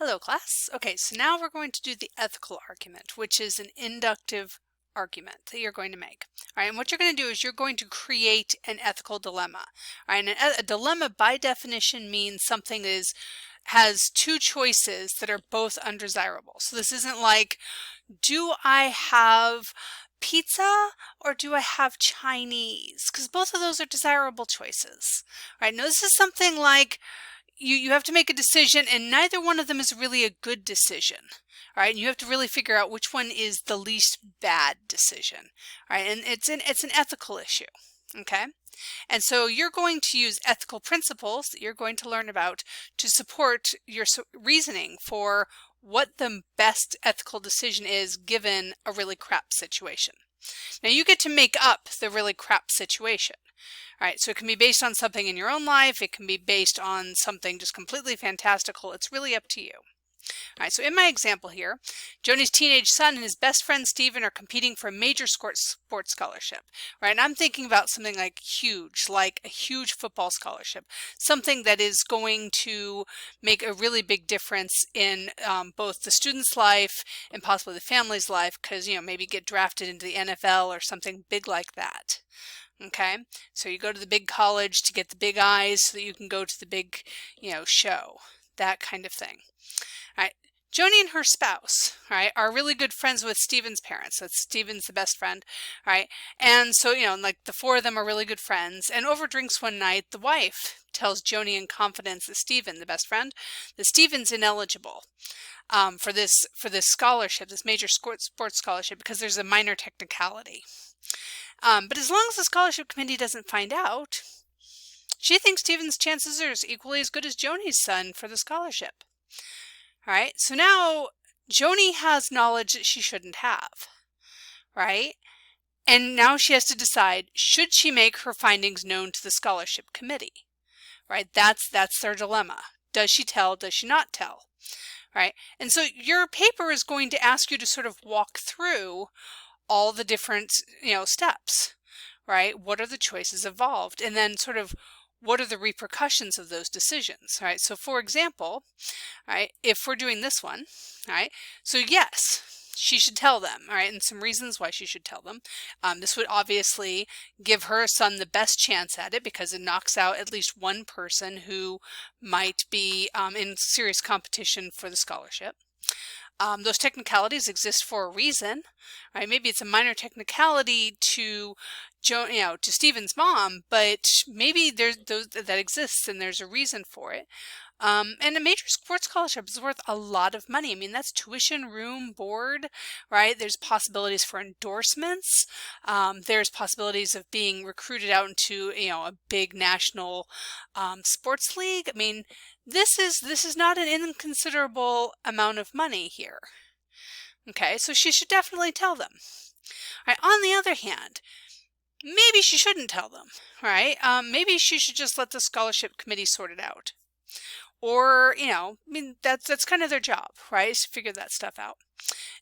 Hello, class. Okay, so now we're going to do the ethical argument, which is an inductive argument that you're going to make. All right, and what you're going to do is you're going to create an ethical dilemma. All right, and a dilemma by definition means something has two choices that are both undesirable. So this isn't like, do I have pizza or do I have Chinese? Because both of those are desirable choices. All right, now this is something like, you have to make a decision and neither one of them is really a good decision. All right, and you have to really figure out which one is the least bad decision. All right, and it's an ethical issue. Okay, and so you're going to use ethical principles that you're going to learn about to support your reasoning for what the best ethical decision is given a really crap situation. Now you get to make up the really crap situation. All right, so it can be based on something in your own life. It can be based on something just completely fantastical. It's really up to you. All right, so in my example here, Joni's teenage son and his best friend Steven are competing for a major sports scholarship. Right, and I'm thinking about something like a huge football scholarship, something that is going to make a really big difference in both the student's life and possibly the family's life, because maybe get drafted into the NFL or something big like that. Okay, so you go to the big college to get the big eyes so that you can go to the big, show, that kind of thing. All right, Joni and her spouse, right, are really good friends with Steven's parents. That's Steven's the best friend, right? And so, like the four of them are really good friends. And over drinks one night, the wife tells Joni in confidence that Steven, the best friend, that Steven's ineligible for this scholarship, this major sports scholarship, because there's a minor technicality. But as long as the scholarship committee doesn't find out, she thinks Steven's chances are equally as good as Joni's son for the scholarship. All right, so now Joni has knowledge that she shouldn't have, right? And now she has to decide, should she make her findings known to the scholarship committee, right? That's their dilemma. Does she tell, does she not tell, right? And so your paper is going to ask you to sort of walk through all the different, steps, right? What are the choices involved? And then sort of what are the repercussions of those decisions, right? So for example, right, if we're doing this one, right, so yes, she should tell them, all right, and some reasons why she should tell them. This would obviously give her son the best chance at it because it knocks out at least one person who might be in serious competition for the scholarship. Those technicalities exist for a reason, right? Maybe it's a minor technicality to to Steven's mom, but maybe there's that exists and there's a reason for it. And a major sports scholarship is worth a lot of money. I mean, that's tuition, room, board, right? There's possibilities for endorsements. There's possibilities of being recruited out into, a big national sports league. I mean, this is not an inconsiderable amount of money here. Okay, so she should definitely tell them. All right, on the other hand, maybe she shouldn't tell them, right? Maybe she should just let the scholarship committee sort it out. Or, I mean, that's kind of their job, right? Is to figure that stuff out.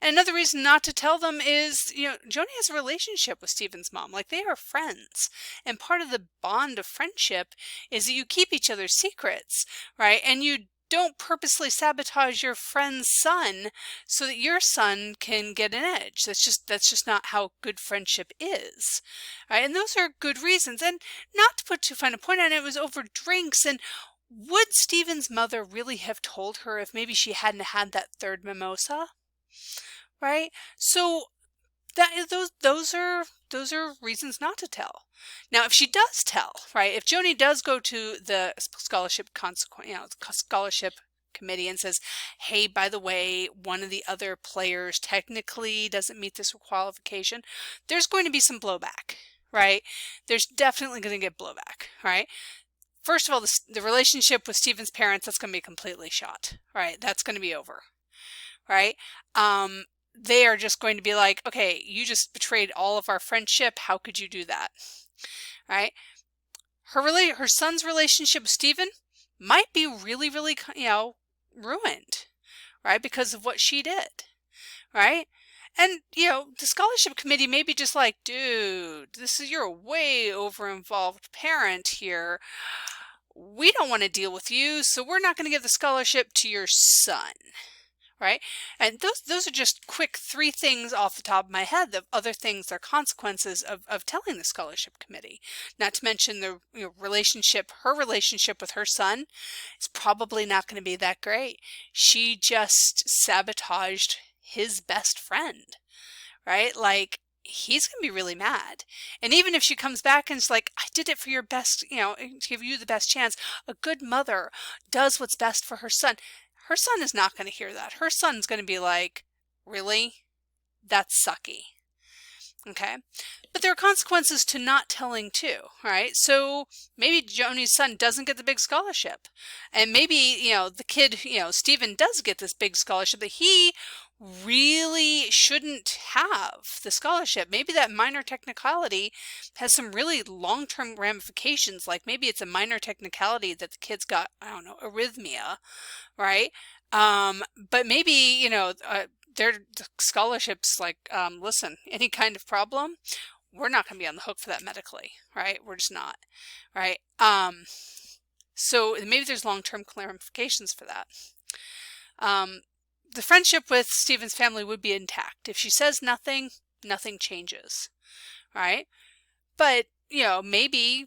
And another reason not to tell them is, Joni has a relationship with Steven's mom. Like, they are friends. And part of the bond of friendship is that you keep each other's secrets, right? And you don't purposely sabotage your friend's son so that your son can get an edge. That's just not how good friendship is, right? And those are good reasons. And not to put too fine a point on it, it was over drinks. And would Steven's mother really have told her if maybe she hadn't had that third mimosa? Right? So those are reasons not to tell. Now, if she does tell, right? If Joni does go to the scholarship scholarship committee and says, "Hey, by the way, one of the other players technically doesn't meet this qualification," there's going to be some blowback, right? There's definitely going to get blowback, right? First of all, the relationship with Steven's parents, that's going to be completely shot, right? That's going to be over, right? They are just going to be like, okay, you just betrayed all of our friendship. How could you do that, right? Her son's relationship with Steven might be really, really, ruined, right? Because of what she did, right? And, the scholarship committee may be just like, dude, you're a way over-involved parent here. we don't want to deal with you, so we're not going to give the scholarship to your son. Right? And those are just quick 3 things off the top of my head of other things that are consequences of telling the scholarship committee. Not to mention the relationship, her relationship with her son is probably not going to be that great. She just sabotaged his best friend, right? Like, he's going to be really mad. And even if she comes back and is like, I did it for your best, to give you the best chance. A good mother does what's best for her son. Her son is not going to hear that. Her son's going to be like, really? That's sucky. Okay? But there are consequences to not telling too, right? So maybe Joni's son doesn't get the big scholarship. And maybe, the kid, Stephen does get this big scholarship that he really shouldn't have the scholarship. Maybe that minor technicality has some really long-term ramifications. Like maybe it's a minor technicality that the kid's got, I don't know, arrhythmia, right? But maybe, their scholarships like, listen, any kind of problem, we're not going to be on the hook for that medically, right? We're just not, right? So maybe there's long-term ramifications for that. The friendship with Stephen's family would be intact. If she says nothing, nothing changes, right? But, maybe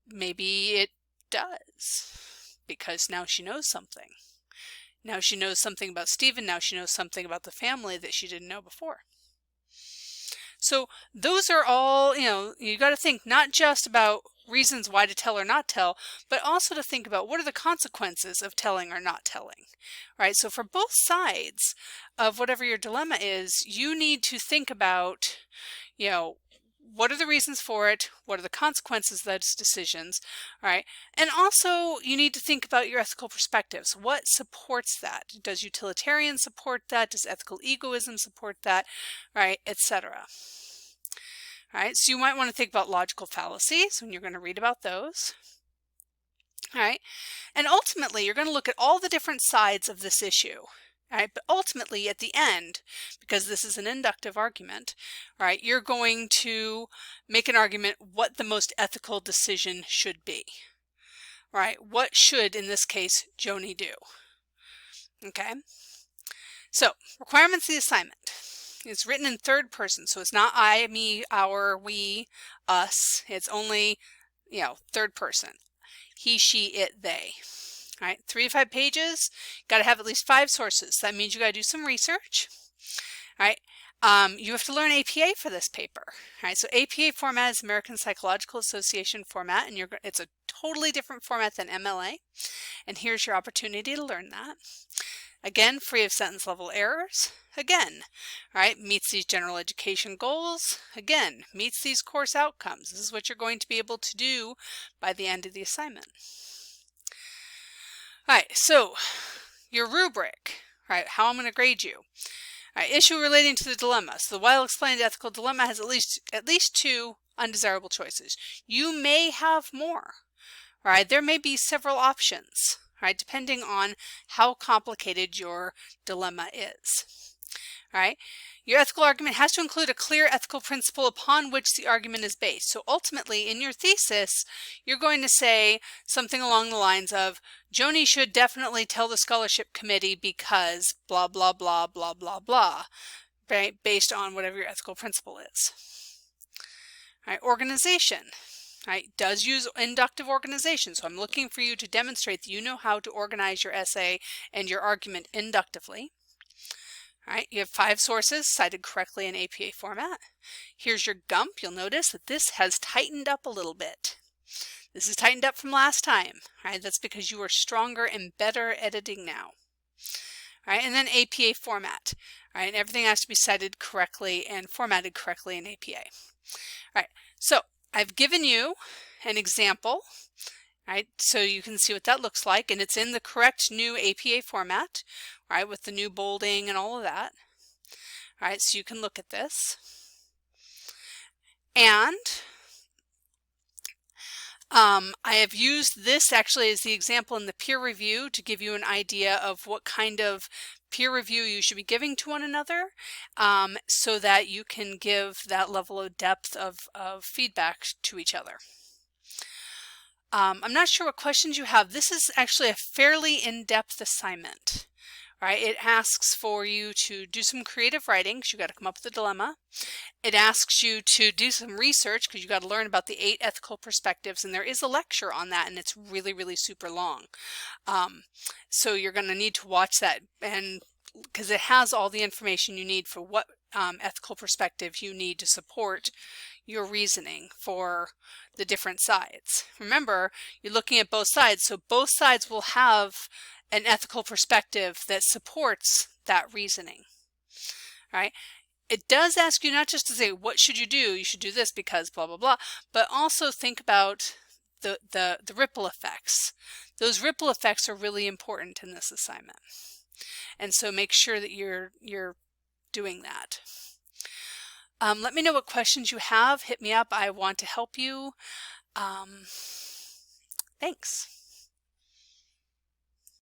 it does, because now she knows something. Now she knows something about Stephen. Now she knows something about the family that she didn't know before. So those are all, you got to think not just about reasons why to tell or not tell, but also to think about what are the consequences of telling or not telling, right? So for both sides of whatever your dilemma is, you need to think about, what are the reasons for it? What are the consequences of those decisions? All right. And also you need to think about your ethical perspectives. What supports that? Does utilitarian support that? Does ethical egoism support that? Right, etc. All right. So you might want to think about logical fallacies when you're going to read about those. All right. And ultimately, you're going to look at all the different sides of this issue. All right, but ultimately at the end, because this is an inductive argument, all right, you're going to make an argument what the most ethical decision should be. All right, what should, in this case, Joni do? Okay, so requirements of the assignment. It's written in third person, so it's not I, me, our, we, us. It's only, third person. He, she, it, they. All right, 3 to 5 pages. Got to have at least 5 sources. That means you got to do some research. All right, you have to learn APA for this paper. All right, so APA format is American Psychological Association format, and it's a totally different format than MLA. And here's your opportunity to learn that. Again, free of sentence level errors. Again, all right, meets these general education goals. Again, meets these course outcomes. This is what you're going to be able to do by the end of the assignment. All right, so your rubric, right, how I'm going to grade you. All right, issue relating to the dilemma. So the well-explained ethical dilemma has at least 2 undesirable choices. You may have more. All right, there may be several options, right, depending on how complicated your dilemma is. All right, your ethical argument has to include a clear ethical principle upon which the argument is based. So ultimately, in your thesis, you're going to say something along the lines of, Joni should definitely tell the scholarship committee because blah, blah, blah, blah, blah, blah, right, based on whatever your ethical principle is. All right, organization. Right, does use inductive organization. So I'm looking for you to demonstrate that you know how to organize your essay and your argument inductively. All right, you have 5 sources cited correctly in APA format. Here's your GUMP. You'll notice that this has tightened up a little bit. This is tightened up from last time. All right, that's because you are stronger and better editing now. All right, and then APA format. All right, and everything has to be cited correctly and formatted correctly in APA. All right, so I've given you an example, right, so you can see what that looks like, and it's in the correct new APA format, right, with the new bolding and all of that. All right, so you can look at this. And I have used this actually as the example in the peer review to give you an idea of what kind of peer review you should be giving to one another, so that you can give that level of depth of feedback to each other. I'm not sure what questions you have. This is actually a fairly in-depth assignment. Right? It asks for you to do some creative writing because you got to come up with a dilemma. It asks you to do some research because you got to learn about the 8 ethical perspectives, and there is a lecture on that, and it's really, really super long. So you're going to need to watch that, and because it has all the information you need for what ethical perspective you need to support your reasoning for the different sides. Remember, you're looking at both sides, so both sides will have an ethical perspective that supports that reasoning. All right? It does ask you not just to say, what should you should do this because blah, blah, blah, but also think about the ripple effects. Those ripple effects are really important in this assignment. And so make sure that you're doing that. Let me know what questions you have. Hit me up. I want to help you. Thanks.